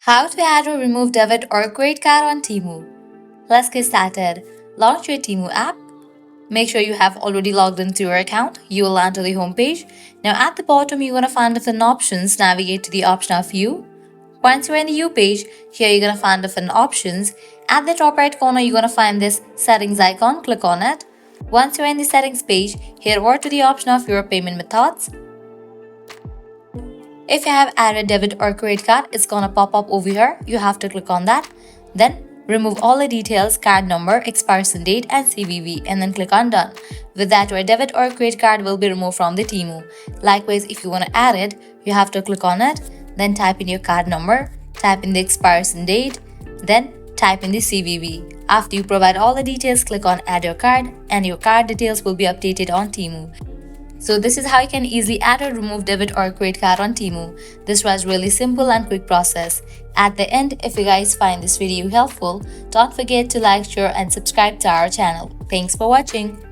How to add or remove debit or credit card on Temu. Let's get started. Launch your Temu app. Make sure you have already logged into your account. You will land to the home page. Now at the bottom, you're going to find different options. Navigate to the option of View. Once you're in the U page, here you're going to find different options. At the top right corner, you're going to find this settings icon. Click on it. Once you're in the settings page, here over to the option of your payment methods. If you have added debit or credit card, it's gonna pop up over here. You have to click on that. Then remove all the details, card number, expiration date and CVV, and then click on done. With that, your debit or credit card will be removed from the Temu. Likewise, if you want to add it, you have to click on it, then type in your card number, type in the expiration date, then type in the CVV. After you provide all the details, click on add your card and your card details will be updated on Temu. So this is how you can easily add or remove debit or credit card on Temu. This was really simple and quick process. At the end, if you guys find this video helpful, don't forget to like, share and subscribe to our channel. Thanks for watching.